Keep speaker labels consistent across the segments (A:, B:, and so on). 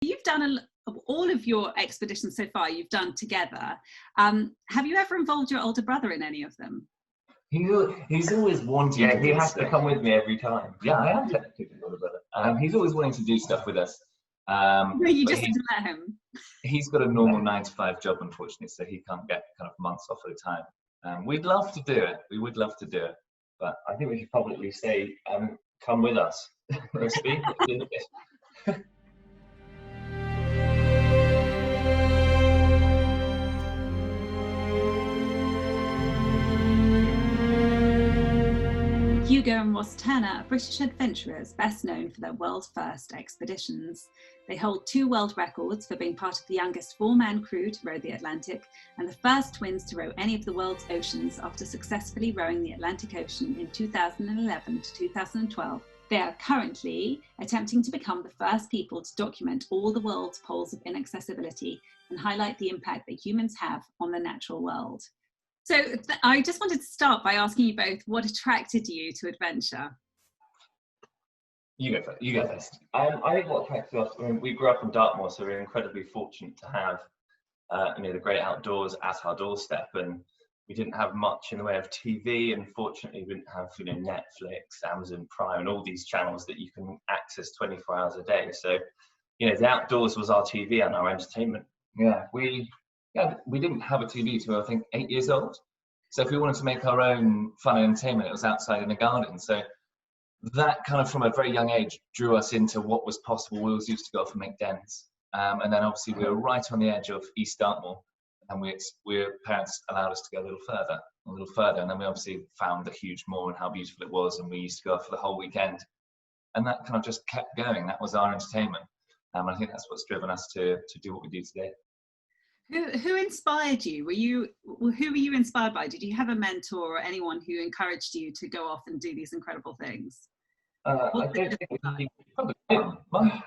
A: You've done all of your expeditions so far, you've done together. Have you ever involved your older brother in any of them?
B: He's always wanting to. He has to come with me every time. Yeah, I am technically his older brother. He's always wanting to do stuff with us.
A: No, you just didn't let him.
B: He's got a normal 9-to-5 job, unfortunately, so he can't get kind of months off at a time. We'd love to do it. We would love to do it, but I think we should publicly say, come with us.
A: Hugo and Ross Turner are British adventurers best known for their world-first expeditions. They hold 2 world records for being part of the youngest 4-man crew to row the Atlantic and the first twins to row any of the world's oceans after successfully rowing the Atlantic Ocean in 2011 to 2012. They are currently attempting to become the first people to document all the world's poles of inaccessibility and highlight the impact that humans have on the natural world. So I just wanted to start by asking you both what attracted you to adventure.
B: You go first. I think what attracted us, we grew up in Dartmoor, so we're incredibly fortunate to have the great outdoors at our doorstep, and we didn't have much in the way of TV, and fortunately we didn't have Netflix, Amazon Prime, and all these channels that you can access 24 hours a day. So the outdoors was our TV and our entertainment. We didn't have a TV till I think 8 years old. So if we wanted to make our own fun and entertainment, it was outside in a garden. So that kind of from a very young age drew us into what was possible. We always used to go off and make dens. And then obviously we were right on the edge of East Dartmoor, and parents allowed us to go a little further. And then we obviously found the huge moor and how beautiful it was. And we used to go for the whole weekend. And that kind of just kept going. That was our entertainment. I think that's what's driven us to do what we do today.
A: Who inspired you? Who were you inspired by? Did you have a mentor or anyone who encouraged you to go off and do these incredible things?
B: I don't think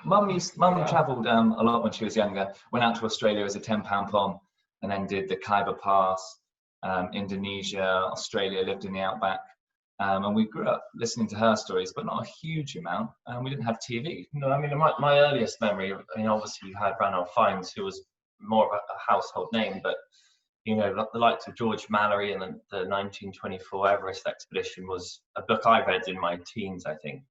B: Mum travelled a lot when she was younger. Went out to Australia as a £10 pom, and then did the Khyber Pass, Indonesia, Australia. Lived in the outback, and we grew up listening to her stories, but not a huge amount. We didn't have TV. No, I mean my earliest memory. Obviously you had Ranulph Fiennes, who was more of a household name, but the likes of George Mallory and the 1924 Everest expedition was a book I read in my teens, I think,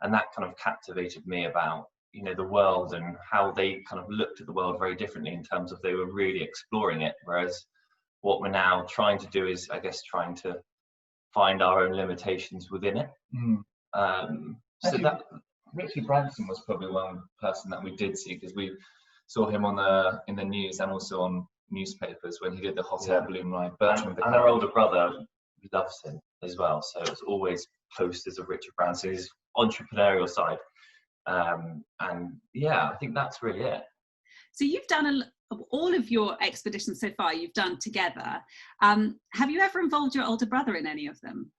B: and that kind of captivated me about the world and how they kind of looked at the world very differently in terms of they were really exploring it, whereas what we're now trying to do is, I guess, trying to find our own limitations within it. So that Richard Branson was probably one person that we did see, because we saw him in the news and also on newspapers when he did the hot air balloon ride. And our older brother loves him as well, so it's always posters of Richard Branson, his entrepreneurial side. I think that's really it.
A: So you've done all of your expeditions so far, you've done together. Have you ever involved your older brother in any of them?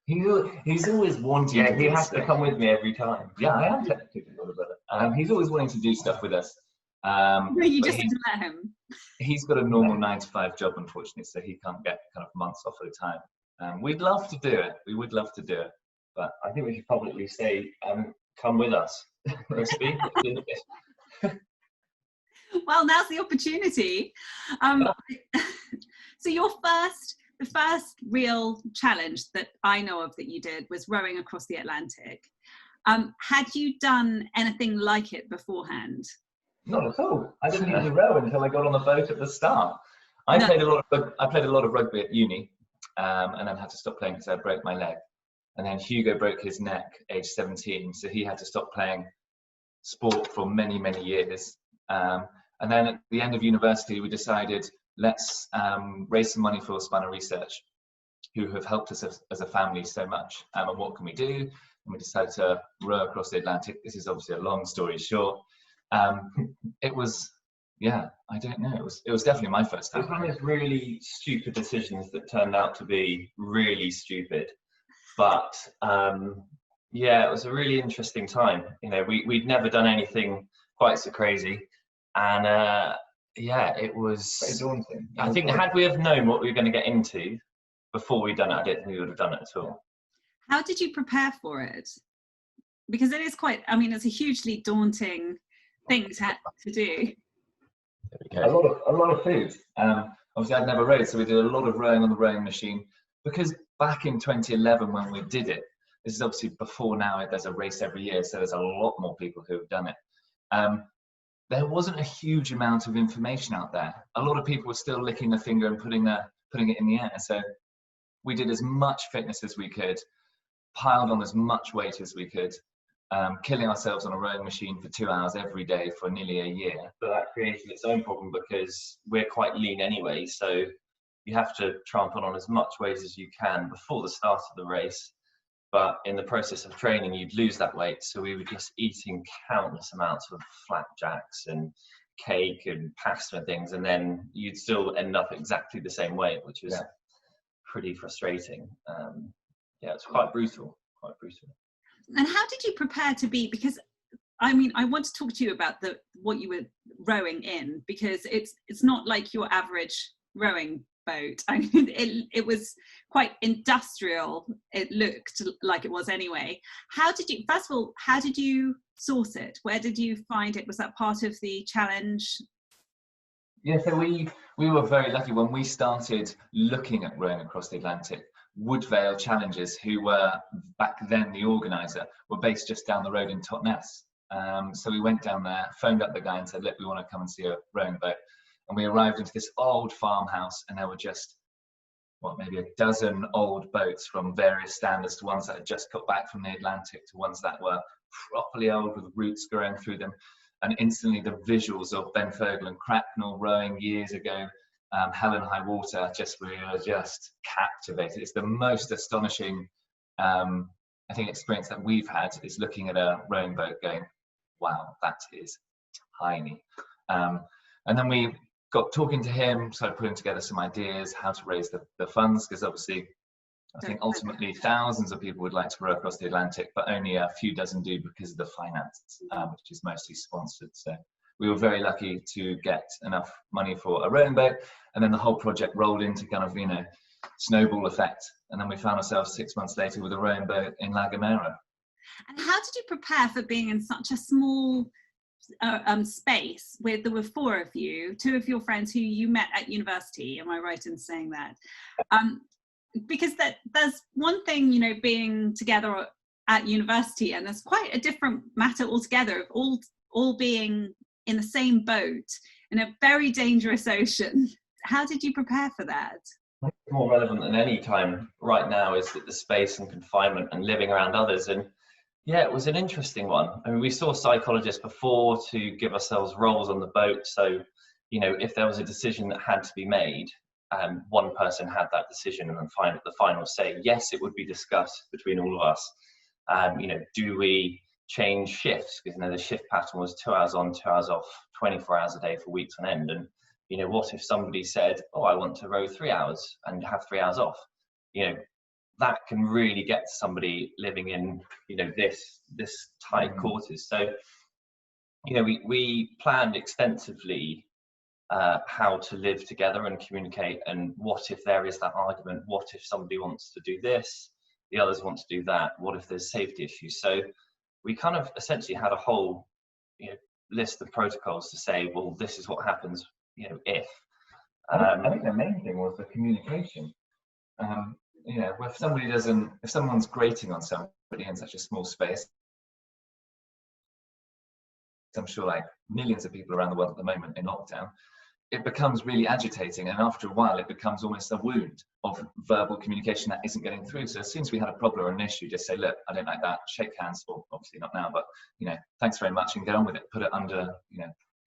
B: He's always wanting to. He has to come with me every time. Yeah, I am technically his older brother. He's always wanting to do stuff with us.
A: No, you just didn't let him.
B: He's got a normal 9-to-5 job, unfortunately, so he can't get kind of months off at a time. We'd love to do it. We would love to do it, but I think we should publicly say, come with us.
A: Well, now's the opportunity. So the first real challenge that I know of that you did was rowing across the Atlantic. Had you done anything like it beforehand?
B: Not at all. I didn't even row until I got on the boat at the start. I played a lot of rugby at uni, and then had to stop playing because I broke my leg. And then Hugo broke his neck age 17, so he had to stop playing sport for many, many years. And then at the end of university, we decided, let's raise some money for Spinal Research, who have helped us as a family so much. And what can we do? And we decided to row across the Atlantic. This is obviously a long story short. It was, I don't know. It was definitely my first time. It was one of those really stupid decisions that turned out to be really stupid. But it was a really interesting time. We'd never done anything quite so crazy, and it was very daunting. I think had we have known what we were going to get into before we'd done it, I don't think we would have done it at all.
A: How did you prepare for it? Because it is quite, it's a hugely daunting things had to do?
B: A lot of food. Obviously, I'd never rowed, so we did a lot of rowing on the rowing machine. Because back in 2011, when we did it, this is obviously before now. There's a race every year, so there's a lot more people who have done it. There wasn't a huge amount of information out there. A lot of people were still licking their finger and putting it in the air. So we did as much fitness as we could, piled on as much weight as we could, killing ourselves on a rowing machine for 2 hours every day for nearly a year.
C: But that created its own problem because we're quite lean anyway, so you have to try and put on as much weight as you can before the start of the race. But in the process of training, you'd lose that weight. So we were just eating countless amounts of flapjacks and cake and pasta and things, and then you'd still end up exactly the same weight, which was pretty frustrating. Yeah, it's quite brutal.
A: And how did you prepare to be? Because I mean, I want to talk to you about what you were rowing in, because it's not like your average rowing boat. I mean, it was quite industrial. It looked like it was anyway. First of all, how did you source it? Where did you find it? Was that part of the challenge?
B: Yeah, so we were very lucky when we started looking at rowing across the Atlantic. Woodvale Challengers, who were back then the organizer, were based just down the road in Totnes. So we went down there, phoned up the guy and said, look, we want to come and see a rowing boat. And we arrived into this old farmhouse, and there were just, maybe a dozen old boats from various standards, to ones that had just got back from the Atlantic, to ones that were properly old with roots growing through them. And instantly the visuals of Ben Fergal and Cracknell rowing years ago, Hell and High Water, we were just captivated. It's the most astonishing, I think, experience that we've had, is looking at a rowing boat going, wow, that is tiny. And then we got talking to him, started putting together some ideas how to raise the funds, because obviously I think ultimately thousands of people would like to row across the Atlantic, but only a few dozen do because of the finance, which is mostly sponsored. So we were very lucky to get enough money for a rowing boat, and then the whole project rolled into kind of, snowball effect. And then we found ourselves 6 months later with a rowing boat in La Gomera.
A: And how did you prepare for being in such a small space where there were 4 of you, 2 of your friends who you met at university? Am I right in saying that? Because there's one thing, being together at university, and there's quite a different matter altogether of all being in the same boat in a very dangerous ocean. How did you prepare for that?
C: More relevant than any time right now is that the space and confinement and living around others. And yeah, it was an interesting one. I mean, we saw psychologists before to give ourselves roles on the boat. So, if there was a decision that had to be made, one person had that decision, and then the final say. Yes, it would be discussed between all of us. Do we change shifts? Because the shift pattern was 2 hours on, 2 hours off, 24 hours a day for weeks on end. And what if somebody said, "Oh, I want to row 3 hours and have 3 hours off"? That can really get somebody living in this tight quarters. So we planned extensively how to live together and communicate, and what if there is that argument, what if somebody wants to do this, the others want to do that, what if there's safety issues? So we kind of essentially had a whole list of protocols to say, well, this is what happens if.
B: I think the main thing was the communication. If someone's grating on somebody in such a small space, I'm sure like millions of people around the world at the moment in lockdown, it becomes really agitating, and after a while it becomes almost a wound of verbal communication that isn't getting through. So as soon as we had a problem or an issue, just say, look, I don't like that, shake hands, or obviously not now, but thanks very much, and get on with it, put it under,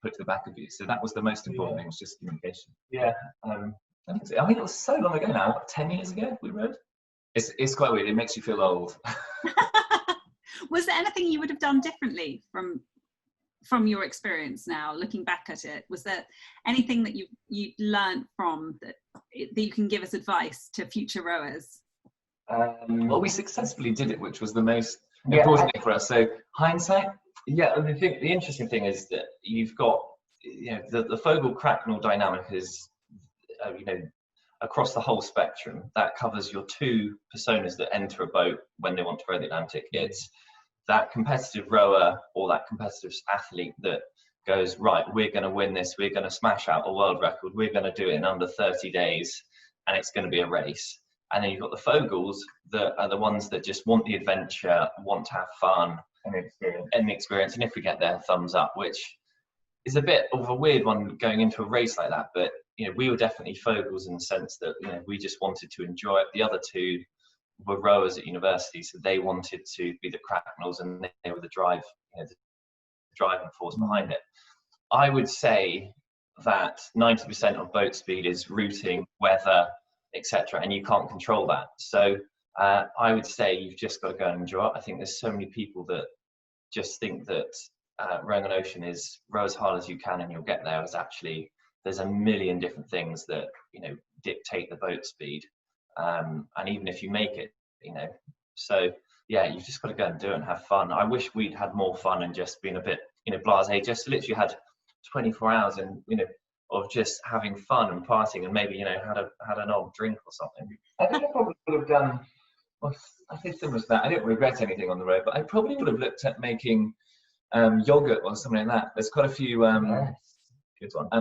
B: put it to the back of you. So that was the most important thing, was just communication.
C: Yeah.
B: I mean, it was so long ago now, 10 years ago we rowed. It's quite weird, it makes you feel old.
A: Was there anything you would have done differently from your experience now, looking back at it? Was there anything that you learned from that you can give as advice to future rowers?
B: Well, we successfully did it, which was the most important thing for us. So hindsight.
C: Yeah, and the interesting thing is that you've got the Fogel-Cracknell dynamic is across the whole spectrum. That covers your 2 personas that enter a boat when they want to row the Atlantic. It's that competitive rower or that competitive athlete that goes, right, we're going to win this, we're going to smash out a world record, we're going to do it in under 30 days, and it's going to be a race. And then you've got the Fogels that are the ones that just want the adventure, want to have fun and the experience. And if we get there, thumbs up, which is a bit of a weird one going into a race like that. But we were definitely Fogels in the sense that we just wanted to enjoy it. The other two were rowers at university, so they wanted to be the cracknels, and they were the the driving force behind it. I would say that 90% of boat speed is routing, weather, etc., and you can't control that. So I would say you've just got to go and enjoy it. I think there's so many people that just think that rowing an ocean is row as hard as you can and you'll get there. As actually, there's a million different things that dictate the boat speed, and even if you make it, so yeah, you've just got to go and do it and have fun. I wish we'd had more fun and just been a bit blasé, just literally had 24 hours and of just having fun and partying, and maybe had an old drink or something.
B: I think I probably would have done, well, I think similar to that. I didn't regret anything on the road, but I probably would have looked at making yogurt or something like that. There's quite a few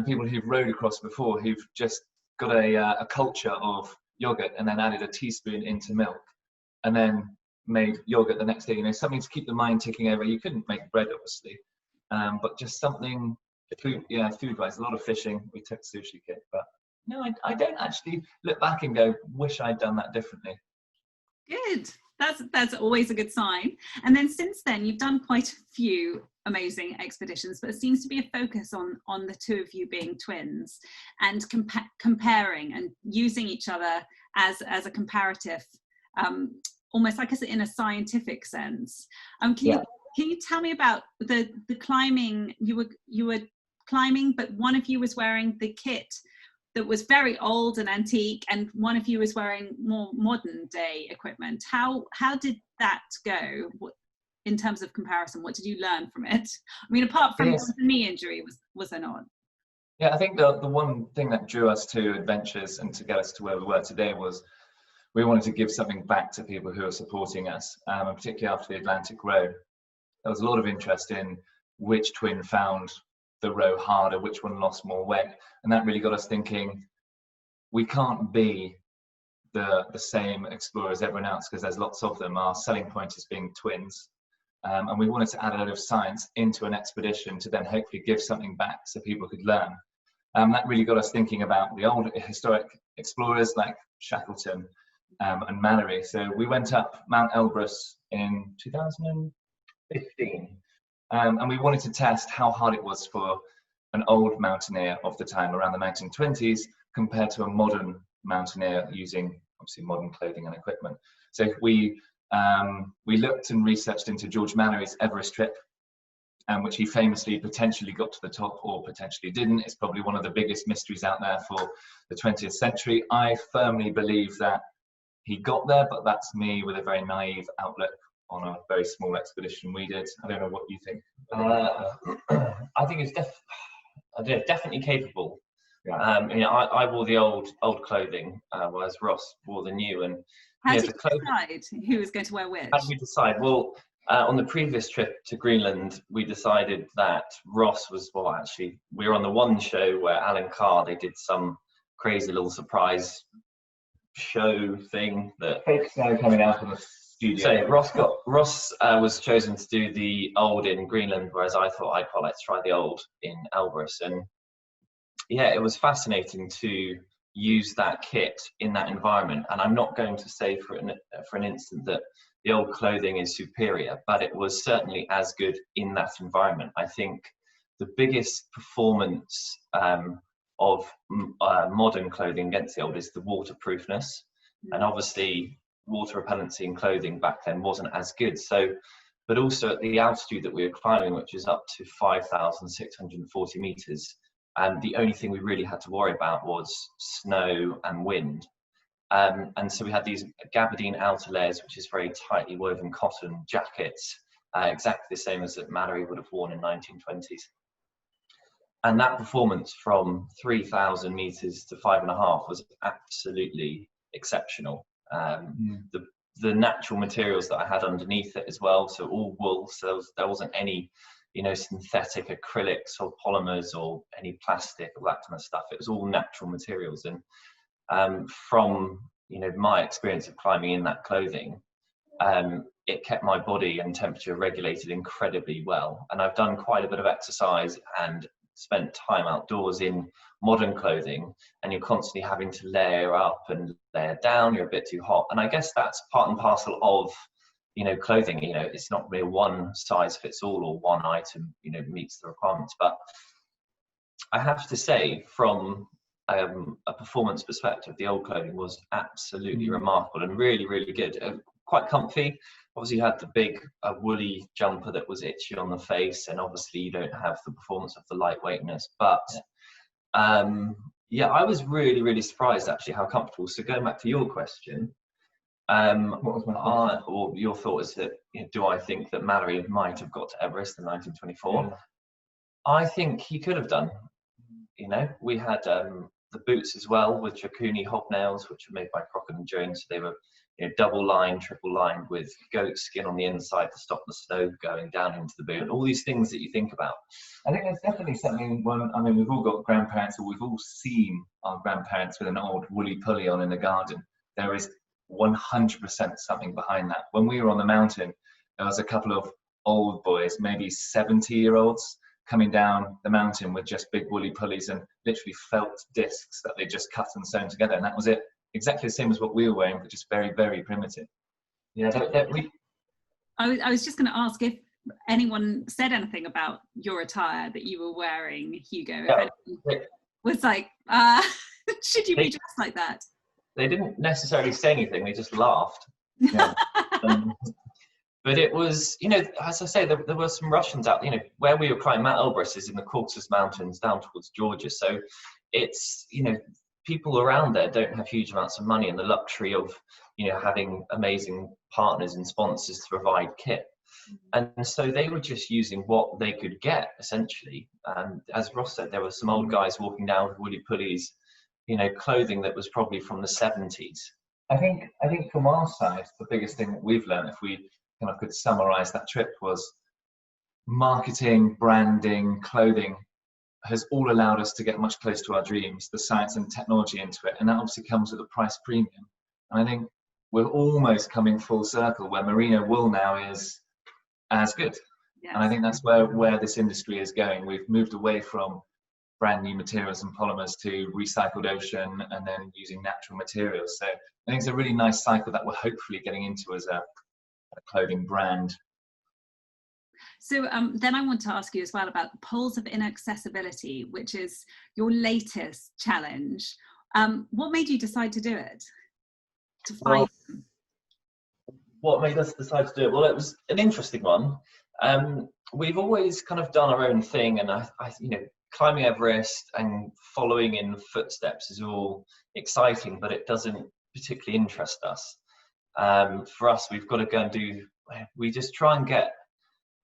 B: people who've rowed across before who've just got a culture of yogurt and then added a teaspoon into milk and then made yogurt the next day. Something to keep the mind ticking over. You couldn't make bread, obviously, but just something food-wise. A lot of fishing. We took sushi kit, but no, I don't actually look back and go, wish I'd done that differently.
A: Good. That's always a good sign. And then since then, you've done quite a few amazing expeditions, but it seems to be a focus on the two of you being twins and comparing and using each other as a comparative, almost like in a scientific sense. Can you tell me about the climbing? You were climbing, but one of you was wearing the kit that was very old and antique, and one of you was wearing more modern day equipment. How did that go in terms of comparison? What did you learn from it? I mean, apart from the knee injury, was there not?
B: Yeah, I think the one thing that drew us to adventures and to get us to where we were today was we wanted to give something back to people who are supporting us, and particularly after the Atlantic row. There was a lot of interest in which twin found the row harder, which one lost more weight, and that really got us thinking we can't be the same explorer as everyone else because there's lots of them. Our selling point is being twins, and we wanted to add a lot of science into an expedition to then hopefully give something back so people could learn. That really got us thinking about the old historic explorers like Shackleton and Mallory. So we went up Mount Elbrus in 2015. And we wanted to test how hard it was for an old mountaineer of the time around the 1920s compared to a modern mountaineer using obviously modern clothing and equipment. So we looked and researched into George Mallory's Everest trip, which he famously potentially got to the top or potentially didn't. It's probably one of the biggest mysteries out there for the 20th century. I firmly believe that he got there, but that's me with a very naive outlook on a very small expedition we did. I don't know what you think.
C: I think it's definitely capable. Yeah. I wore the old clothing, whereas Ross wore the new. And
A: how did you decide who was going to wear which?
C: How did we decide? Well, on the previous trip to Greenland, we decided that Ross was, actually, we were on the one show where Alan Carr, they did some crazy little surprise show thing that
B: fake snow coming out of the studio.
C: So Ross was chosen to do the old in Greenland, whereas I thought, let's try the old in Elbrus. And yeah, it was fascinating to use that kit in that environment. And I'm not going to say for an instant that the old clothing is superior, but it was certainly as good in that environment. I think the biggest performance of modern clothing against the old is the waterproofness. And obviously water repellency in clothing back then wasn't as good. So, but also at the altitude that we were climbing, which is up to 5,640 meters, and the only thing we really had to worry about was snow and wind. And so we had these gabardine outer layers, which is very tightly woven cotton jackets, exactly the same as that Mallory would have worn in 1920s. And that performance from 3,000 meters to 5.5 was absolutely exceptional. The natural materials that I had underneath it as well, so all wool, so there wasn't any synthetic acrylics or polymers or any plastic or that kind of stuff. It was all natural materials. And from my experience of climbing in that clothing, it kept my body and temperature regulated incredibly well. And I've done quite a bit of exercise and spent time outdoors in modern clothing, and you're constantly having to layer up and layer down. You're a bit too hot, and I guess that's part and parcel of clothing. It's not really one size fits all or one item meets the requirements. But I have to say, from a performance perspective, the old clothing was absolutely remarkable and really, really good. Quite comfy. Obviously, you had the big woolly jumper that was itchy on the face, and obviously you don't have the performance of the lightweightness. But I was really, really surprised actually how comfortable. So going back to your question, what was my or your thought is that do I think that Mallory might have got to Everest in 1924? Yeah. I think he could have done. We had the boots as well with Jacuni hobnails, which were made by Crockett and Jones. So they were double lined, triple lined with goat skin on the inside to stop the snow going down into the boot. All these things that you think about.
B: I think there's definitely something. We've all got grandparents, or we've all seen our grandparents with an old woolly pulley on in the garden. There is 100% something behind that. When we were on the mountain, there was a couple of old boys, maybe 70-year-olds, coming down the mountain with just big woolly pulleys and literally felt discs that they just cut and sewn together, and that was it. Exactly the same as what we were wearing, but just very, very primitive. Yeah,
A: I was just going to ask if anyone said anything about your attire that you were wearing, Hugo.
C: Yeah.
A: Was like, should you be dressed like that?
C: They didn't necessarily say anything. They just laughed. Yeah. But it was, as I say, there were some Russians out. Where we were climbing, Mount Elbrus is in the Caucasus Mountains down towards Georgia. So it's, people around there don't have huge amounts of money and the luxury of having amazing partners and sponsors to provide kit, and so they were just using what they could get essentially. And as Ross said, there were some old guys walking down with woolly pulleys, clothing that was probably from the 70s.
B: I think from our side, the biggest thing that we've learned, if we kind of could summarize that trip, was marketing, branding, clothing has all allowed us to get much closer to our dreams, the science and technology into it, and that obviously comes with a price premium. And I think we're almost coming full circle where merino wool now is as good. Yes. And I think that's where this industry is going. We've moved away from brand new materials and polymers to recycled ocean and then using natural materials. So I think it's a really nice cycle that we're hopefully getting into as a clothing brand.
A: So then I want to ask you as well about the Poles of Inaccessibility, which is your latest challenge. What made you decide to do it? To find them?
C: What made us decide to do it? Well, it was an interesting one. We've always kind of done our own thing, and I climbing Everest and following in footsteps is all exciting, but it doesn't particularly interest us. For us, we've got to go and we just try and get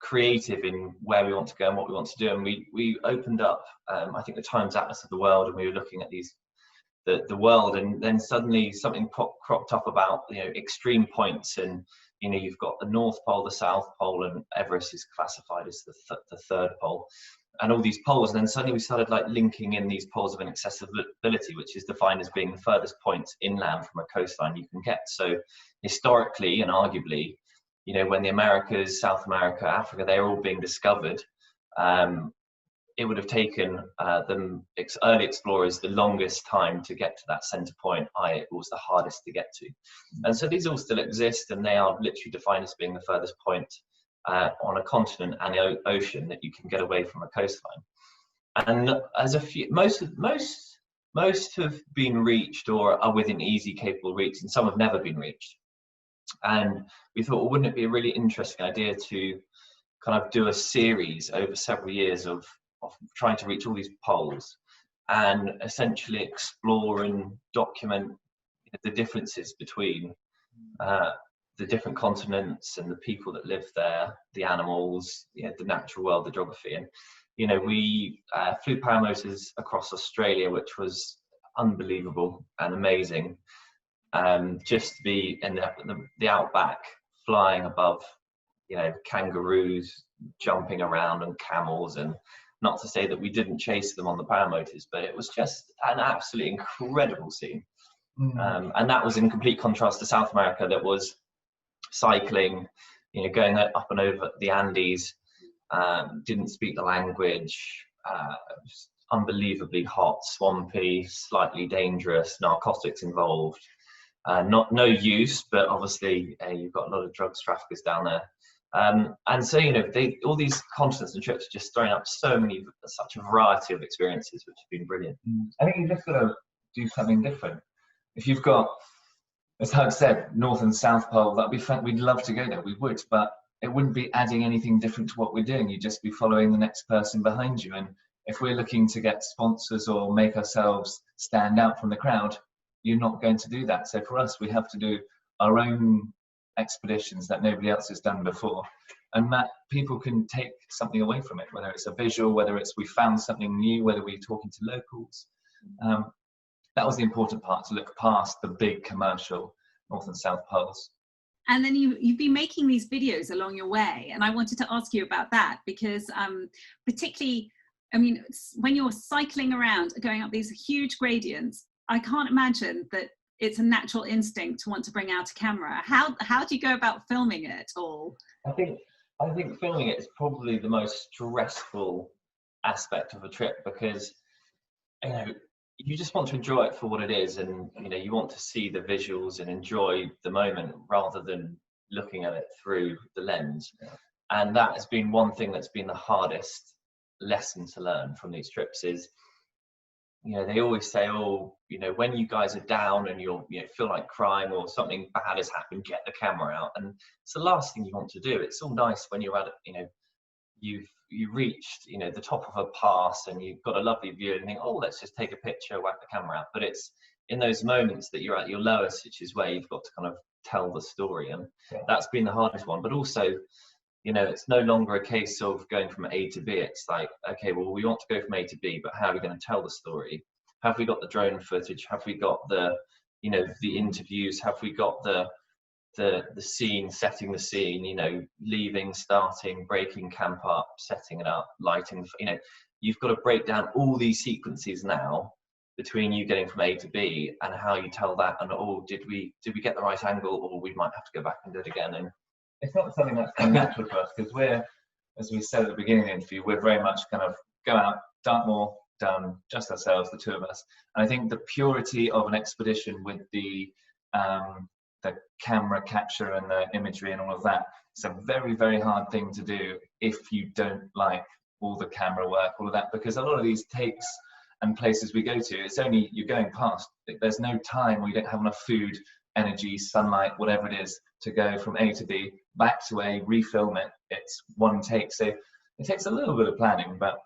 C: creative in where we want to go and what we want to do. And we opened up, I think, the Times Atlas of the World, and we were looking at the world, and then suddenly something cropped up about extreme points, and you've got the North Pole, the South Pole, and Everest is classified as the third pole, and all these poles. And then suddenly we started linking in these poles of inaccessibility, which is defined as being the furthest point inland from a coastline you can get. So historically and arguably, when the Americas, South America, Africa, they're all being discovered, it would have taken early explorers the longest time to get to that center point. It was the hardest to get to. And so these all still exist, and they are literally defined as being the furthest point on a continent and the ocean that you can get away from a coastline. And as most have been reached or are within easy, capable reach, and some have never been reached. And we thought, well, wouldn't it be a really interesting idea to kind of do a series over several years of trying to reach all these poles and essentially explore and document the differences between the different continents and the people that live there, the animals, the natural world, the geography. And we flew paramotors across Australia, which was unbelievable and amazing. Just to be in the outback, flying above, kangaroos, jumping around and camels, and not to say that we didn't chase them on the paramotors, but it was just an absolutely incredible scene. And that was in complete contrast to South America, that was cycling, you know, going up and over the Andes, didn't speak the language, unbelievably hot, swampy, slightly dangerous, narcotics involved. No use, but obviously you've got a lot of drugs traffickers down there. And so, you know, all these continents and trips just throwing up such a variety of experiences, which have been brilliant.
B: I think you've just got to do something different. If you've got, as Hug said, North and South Pole, that'd be fun. We'd love to go there, we would, but it wouldn't be adding anything different to what we're doing. You'd just be following the next person behind you. And if we're looking to get sponsors or make ourselves stand out from the crowd, you're not going to do that. So for us, we have to do our own expeditions that nobody else has done before, and that people can take something away from it, whether it's a visual, whether it's we found something new, whether we're talking to locals. That was the important part, to look past the big commercial North and South Poles.
A: And then you've been making these videos along your way, and I wanted to ask you about that, because particularly, I mean, when you're cycling around, going up these huge gradients, I can't imagine that it's a natural instinct to want to bring out a camera. How do you go about filming it all?
C: I think filming it is probably the most stressful aspect of a trip, because, you know, you just want to enjoy it for what it is, and, you know, you want to see the visuals and enjoy the moment rather than looking at it through the lens. Yeah. And that has been one thing that's been the hardest lesson to learn from these trips is, you know, they always say, oh, you know, when you guys are down and you feel like crying or something bad has happened, get the camera out. And it's the last thing you want to do. It's all nice when you're at, you know, you reached, you know, the top of a pass and you've got a lovely view and think, oh, let's just take a picture, whack the camera out. But it's in those moments that you're at your lowest, which is where you've got to kind of tell the story. And that's been the hardest one. But also, you know, it's no longer a case of going from A to B. It's like, okay, well, we want to go from A to B, but how are we going to tell the story? Have we got the drone footage? Have we got the, you know, the interviews? Have we got the scene, setting the scene, you know, leaving, starting, breaking camp up, setting it up, lighting, you know, you've got to break down all these sequences now between you getting from A to B and how you tell that. And, oh, did we get the right angle, or we might have to go back and do it again. And
B: it's not something that's natural for us, because we're, as we said at the beginning of the interview, we're very much kind of go out, Dartmoor, done, just ourselves, the two of us. And I think the purity of an expedition with the camera capture and the imagery and all of that, it's a very, very hard thing to do if you don't like all the camera work, all of that, because a lot of these takes and places we go to, it's only you're going past. There's no time, or you don't have enough food, energy, sunlight, whatever it is, to go from A to B, back to A, refilm it. It's one take. So it takes a little bit of planning, but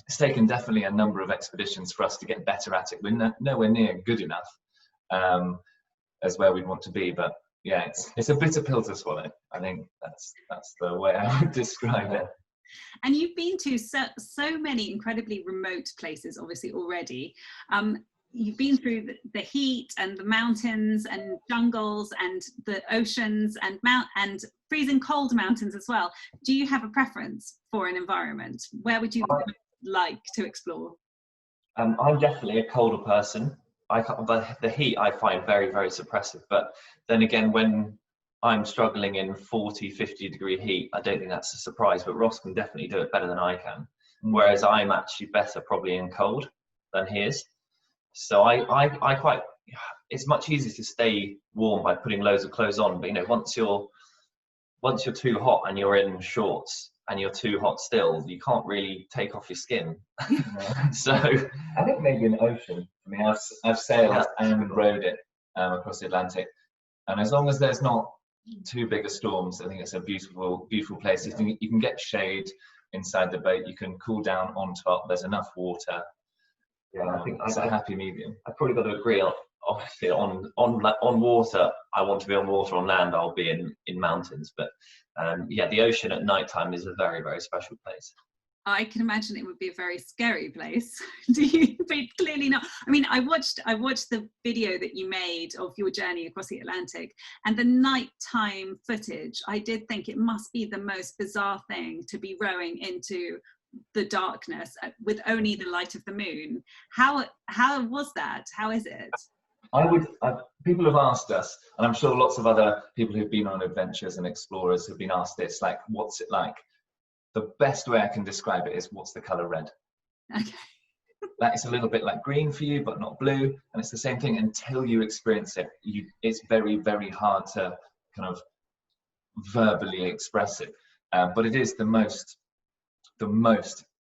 B: it's taken definitely a number of expeditions for us to get better at it. We're nowhere near good enough as where we want to be, but yeah, it's a bitter pill to swallow. I think that's the way I would describe it.
A: And you've been to so many incredibly remote places, obviously, already. You've been through the heat and the mountains and jungles and the oceans and freezing cold mountains as well. Do you have a preference for an environment? Where would you like to explore?
C: I'm definitely a colder person. But the heat I find very, very suppressive. But then again, when I'm struggling in 40, 50 degree heat, I don't think that's a surprise, but Ross can definitely do it better than I can. Whereas I'm actually better probably in cold than he is. So I quite, it's much easier to stay warm by putting loads of clothes on. But, you know, once you're too hot and you're in shorts and you're too hot still, you can't really take off your skin. So
B: I think maybe an ocean. I mean, I've sailed and rowed it across the Atlantic, and as long as there's not too big of storms, I think it's a beautiful, beautiful place. You can get shade inside the boat. You can cool down on top. There's enough water.
C: Yeah, I think
B: it's a happy medium.
C: I've probably got to agree. Obviously, on water, I want to be on water. On land, I'll be in mountains. But yeah, the ocean at night time is a very, very special place.
A: I can imagine it would be a very scary place. Do you? But clearly not. I mean, I watched the video that you made of your journey across the Atlantic, and the nighttime footage. I did think it must be the most bizarre thing to be rowing into the darkness with only the light of the moon. How was that? How is it?
B: People have asked us, and I'm sure lots of other people who've been on adventures and explorers have been asked this, like, what's it like? The best way I can describe it is, what's the color red?
A: Okay.
B: That is a little bit like green for you, but not blue. And it's the same thing until you experience it. It's very, very hard to kind of verbally express it. But it is the most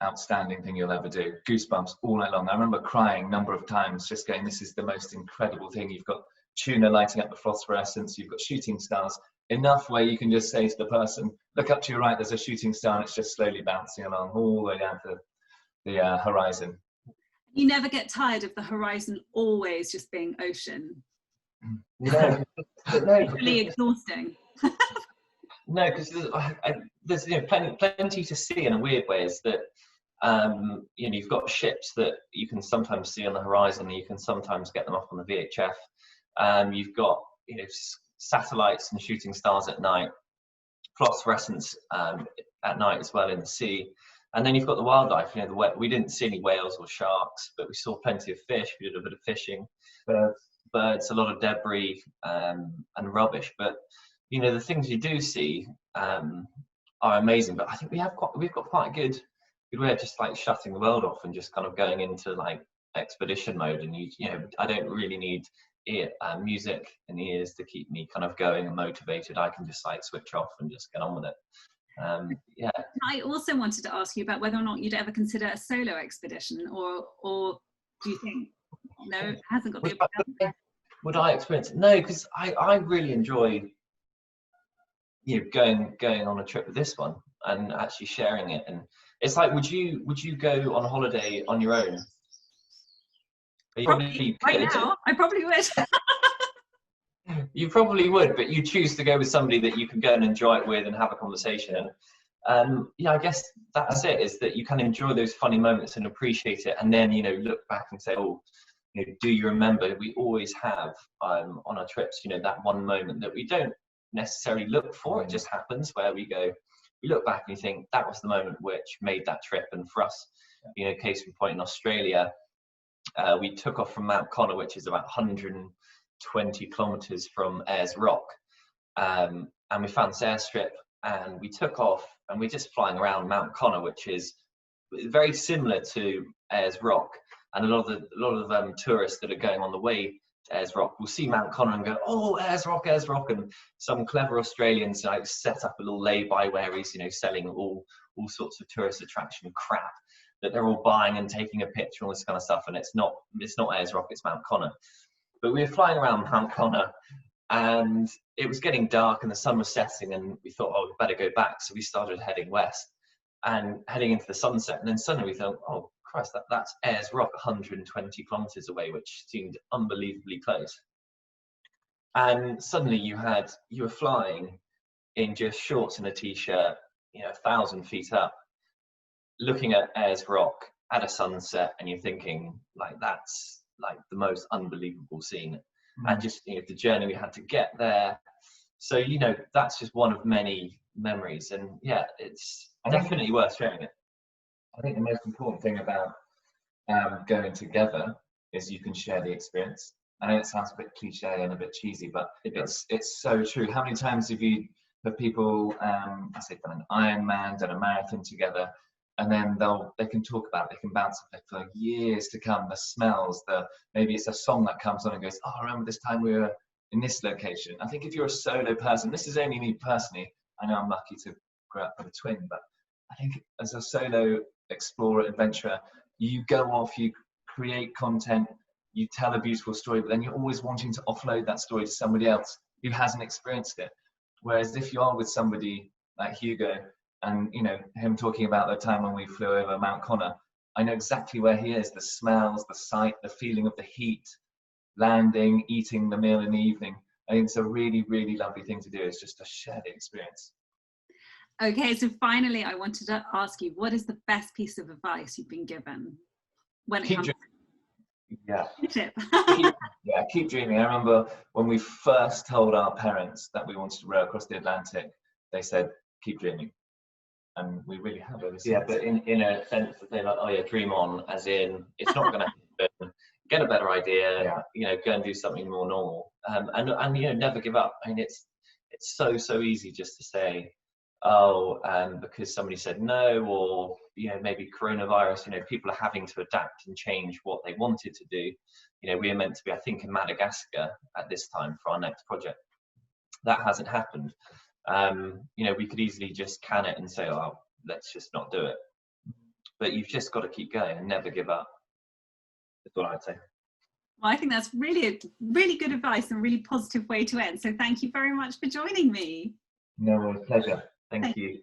B: outstanding thing you'll ever do. Goosebumps all night long. I remember crying a number of times, just going, this is the most incredible thing. You've got tuna lighting up the phosphorescence, you've got shooting stars, enough where you can just say to the person, look up to your right, there's a shooting star, and it's just slowly bouncing along all the way down to the horizon.
A: You never get tired of the horizon always just being ocean?
B: No,
A: It's really exhausting.
C: No, because there's plenty to see in a weird way. Is that you've got ships that you can sometimes see on the horizon, and you can sometimes get them up on the VHF. You've got satellites and shooting stars at night, phosphorescence at night as well in the sea, and then you've got the wildlife. We didn't see any whales or sharks, but we saw plenty of fish. We did a bit of fishing, birds, a lot of debris and rubbish. But the things you do see are amazing. But I think we've got quite a good way of just like shutting the world off and just kind of going into like expedition mode. And I don't really need music in the ears to keep me kind of going and motivated. I can just like switch off and just get on with it. I
A: also wanted to ask you about whether or not you'd ever consider a solo expedition, or do you think no, it hasn't got the
C: would I experience it? No, because I really enjoy going on a trip with this one and actually sharing it. And it's like, would you go on holiday on your own?
A: Probably, right now, I probably would.
C: You probably would, but you choose to go with somebody that you can go and enjoy it with and have a conversation. And I guess that's it, is that you can enjoy those funny moments and appreciate it, and then look back and say, oh, do you remember? We always have on our trips, that one moment that we don't necessarily look for. It just happens, where we look back and you think that was the moment which made that trip. And for us, case in point, in Australia, we took off from Mount Connor, which is about 120 kilometers from Ayers Rock, and we found this airstrip, and we took off, and we're just flying around Mount Connor, which is very similar to Ayers Rock. And a lot of tourists that are going on the way to Ayers Rock will see Mount Connor and go, oh, Ayers Rock, and some clever Australians like set up a little lay-by where he's selling all sorts of tourist attraction crap that they're all buying and taking a picture, all this kind of stuff. And it's not Ayers Rock, it's Mount Connor. But we were flying around Mount Connor, and it was getting dark and the sun was setting, and we thought, oh, we better go back. So we started heading west and heading into the sunset, and then suddenly we thought, oh Christ, that's Ayers Rock, 120 kilometers away, which seemed unbelievably close. And suddenly you were flying in just shorts and a t-shirt, 1,000 feet up, looking at Ayers Rock at a sunset, and you're thinking, like, that's like the most unbelievable scene. And just the journey we had to get there. So that's just one of many memories, and it's definitely worth sharing it.
B: I think the most important thing about going together is you can share the experience. I know it sounds a bit cliche and a bit cheesy, but it's so true. How many times have people done an Ironman, done a marathon together, and then they can talk about it, they can bounce it for years to come, the smells, maybe it's a song that comes on and goes, oh, I remember this time we were in this location. I think if you're a solo person, this is only me personally, I know I'm lucky to grow up with a twin, but I think as a solo explorer, adventurer, you go off, you create content, you tell a beautiful story, but then you're always wanting to offload that story to somebody else who hasn't experienced it. Whereas if you are with somebody like Hugo, and him talking about the time when we flew over Mount Connor, I know exactly where he is, the smells, the sight, the feeling of the heat, landing, eating the meal in the evening. I think it's a really, really lovely thing to do, is just to share the experience.
A: Okay, so finally, I wanted to ask you, what is the best piece of advice you've been given when it
B: Keep
A: comes
B: Yeah.
A: to tip?
B: Keep dreaming. I remember when we first told our parents that we wanted to row across the Atlantic, they said, keep dreaming. And we really have ever since.
C: Yeah, but in a sense that they're like, oh yeah, dream on, as in it's not going to happen. Get a better idea, you know, go and do something more normal, and you know, never give up. I mean, it's so easy just to say, oh, because somebody said no, or you know, maybe coronavirus. You know, people are having to adapt and change what they wanted to do. You know, we are meant to be, I think, in Madagascar at this time for our next project. That hasn't happened. You know, we could easily just can it and say, oh, let's just not do it. But you've just got to keep going and never give up. That's what I'd say.
A: Well, I think that's really good advice and a really positive way to end. So thank you very much for joining me.
B: No, pleasure.
C: Thank you.